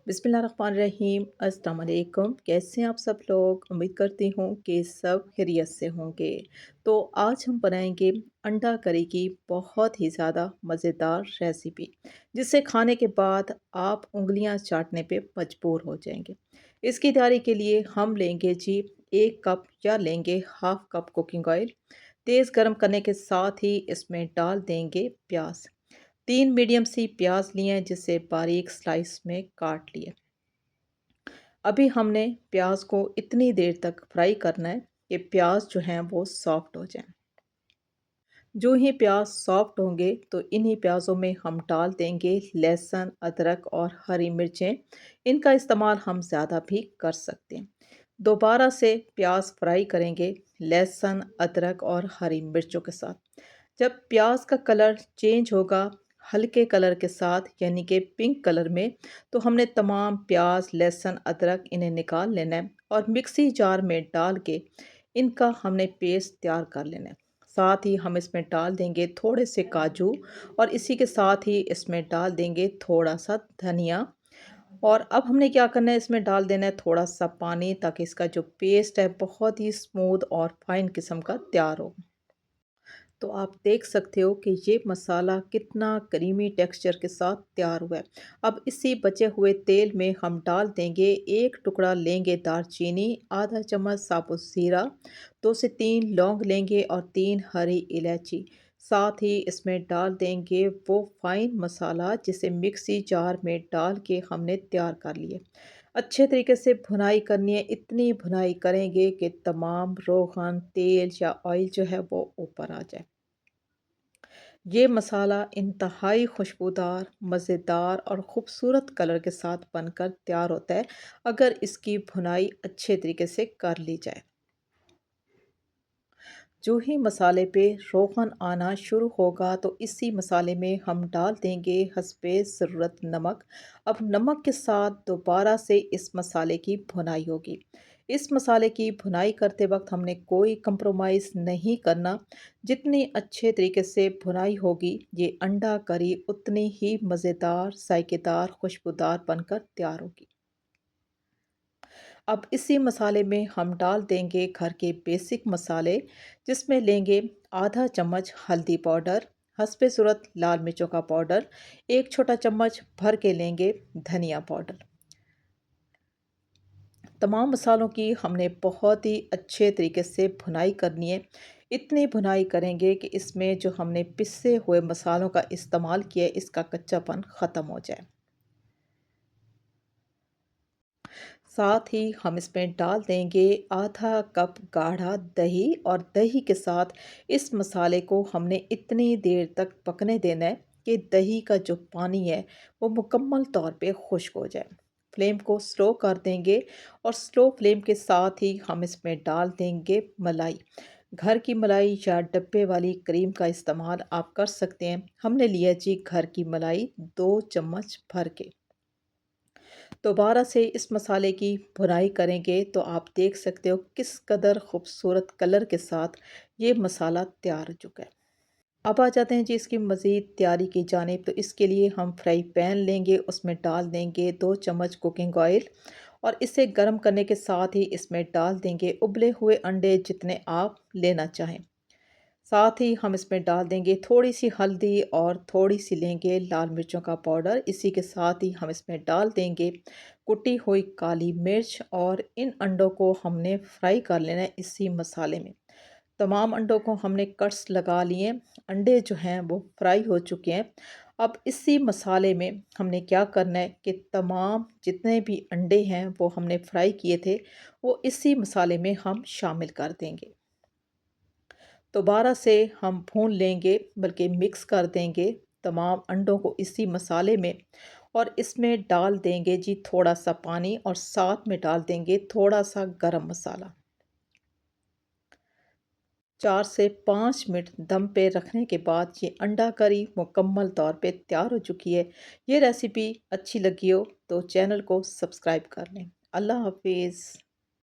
बिस्मिल्लाहिर्रहमानिर्रहीम। अस्सलाम वालेकुम। कैसे हैं आप सब लोग? उम्मीद करती हूँ कि सब खैरियत से होंगे। तो आज हम बनाएंगे अंडा करी की बहुत ही ज़्यादा मज़ेदार रेसिपी, जिसे खाने के बाद आप उंगलियां चाटने पे मजबूर हो जाएंगे। इसकी तैयारी के लिए हम लेंगे जी 1 कप या लेंगे हाफ़ कप कुकिंग ऑयल। तेज़ गरम करने के साथ ही इसमें डाल देंगे प्याज। 3 मीडियम सी प्याज लिए हैं, जिसे बारीक स्लाइस में काट लिए। अभी हमने प्याज को इतनी देर तक फ्राई करना है कि प्याज जो हैं वो सॉफ्ट हो जाएं। जो ही प्याज सॉफ्ट होंगे तो इन्हीं प्याज़ों में हम डाल देंगे लहसुन, अदरक और हरी मिर्चें। इनका इस्तेमाल हम ज़्यादा भी कर सकते हैं। दोबारा से प्याज फ्राई करेंगे लहसुन, अदरक और हरी मिर्चों के साथ। जब प्याज का कलर चेंज होगा हल्के कलर के साथ, यानी कि पिंक कलर में, तो हमने तमाम प्याज, लहसुन, अदरक इन्हें निकाल लेना है और मिक्सी जार में डाल के इनका हमने पेस्ट तैयार कर लेना है। साथ ही हम इसमें डाल देंगे थोड़े से काजू और इसी के साथ ही इसमें डाल देंगे थोड़ा सा धनिया। और अब हमने क्या करना है, इसमें डाल देना है थोड़ा सा पानी, ताकि इसका जो पेस्ट है बहुत ही स्मूथ और फाइन किस्म का तैयार हो। तो आप देख सकते हो कि ये मसाला कितना क्रीमी टेक्सचर के साथ तैयार हुआ है। अब इसी बचे हुए तेल में हम डाल देंगे 1 टुकड़ा लेंगे दालचीनी, आधा चम्मच साबुत ज़ीरा, 2 से 3 लौंग लेंगे और 3 हरी इलायची। साथ ही इसमें डाल देंगे वो फाइन मसाला जिसे मिक्सी जार में डाल के हमने तैयार कर लिए। अच्छे तरीके से भुनाई करनी है, इतनी भुनाई करेंगे कि तमाम रोगन, तेल या ऑयल जो है वो ऊपर आ जाए। ये मसाला इंतहाई खुशबूदार, मज़ेदार और ख़ूबसूरत कलर के साथ बनकर तैयार होता है, अगर इसकी भुनाई अच्छे तरीके से कर ली जाए। जो ही मसाले पे रोगन आना शुरू होगा तो इसी मसाले में हम डाल देंगे हस्बे ज़रूरत नमक। अब नमक के साथ दोबारा से इस मसाले की भुनाई होगी। इस मसाले की भुनाई करते वक्त हमने कोई कंप्रोमाइज़ नहीं करना। जितनी अच्छे तरीके से भुनाई होगी ये अंडा करी उतनी ही मज़ेदार, जायकेदार, खुशबूदार बनकर तैयार होगी। अब इसी मसाले में हम डाल देंगे घर के बेसिक मसाले, जिसमें लेंगे आधा चम्मच हल्दी पाउडर, हस्बे ज़रूरत लाल मिर्चों का पाउडर, 1 छोटा चम्मच भर के लेंगे धनिया पाउडर। तमाम मसालों की हमने बहुत ही अच्छे तरीके से भुनाई करनी है। इतनी भुनाई करेंगे कि इसमें जो हमने पिसे हुए मसालों का इस्तेमाल किया है इसका कच्चापन ख़त्म हो जाए। साथ ही हम इसमें डाल देंगे आधा कप गाढ़ा दही और दही के साथ इस मसाले को हमने इतनी देर तक पकने देना है कि दही का जो पानी है वो मुकम्मल तौर पे खुश्क हो जाए। फ्लेम को स्लो कर देंगे और स्लो फ्लेम के साथ ही हम इसमें डाल देंगे मलाई। घर की मलाई या डब्बे वाली क्रीम का इस्तेमाल आप कर सकते हैं। हमने लिया जी घर की मलाई 2 चम्मच भर के। दोबारा से इस मसाले की भुनाई करेंगे तो आप देख सकते हो किस कदर खूबसूरत कलर के साथ ये मसाला तैयार हो चुका है। अब आ जाते हैं जी इसकी मज़ीद तैयारी की जानिब। तो इसके लिए हम फ्राई पैन लेंगे, उसमें डाल देंगे 2 चम्मच कुकिंग ऑयल और इसे गर्म करने के साथ ही इसमें डाल देंगे उबले हुए अंडे जितने आप लेना चाहें। साथ ही हम इसमें डाल देंगे थोड़ी सी हल्दी और थोड़ी सी लेंगे लाल मिर्चों का पाउडर। इसी के साथ ही हम इसमें डाल देंगे कुटी हुई काली मिर्च और इन अंडों को हमने फ्राई कर लेना है इसी मसाले में। तमाम अंडों को हमने कट्स लगा लिए। अंडे जो हैं वो फ्राई हो चुके हैं। अब इसी मसाले में हमने क्या करना है कि तमाम जितने भी अंडे हैं वो हमने फ्राई किए थे वो इसी मसाले में हम शामिल कर देंगे। दोबारा से हम भून लेंगे, बल्कि मिक्स कर देंगे तमाम अंडों को इसी मसाले में और इसमें डाल देंगे जी थोड़ा सा पानी और साथ में डाल देंगे थोड़ा सा गरम मसाला। 4 से 5 मिनट दम पे रखने के बाद ये अंडा करी मुकम्मल तौर पे तैयार हो चुकी है। ये रेसिपी अच्छी लगी हो तो चैनल को सब्सक्राइब कर लें। अल्लाह हाफिज़।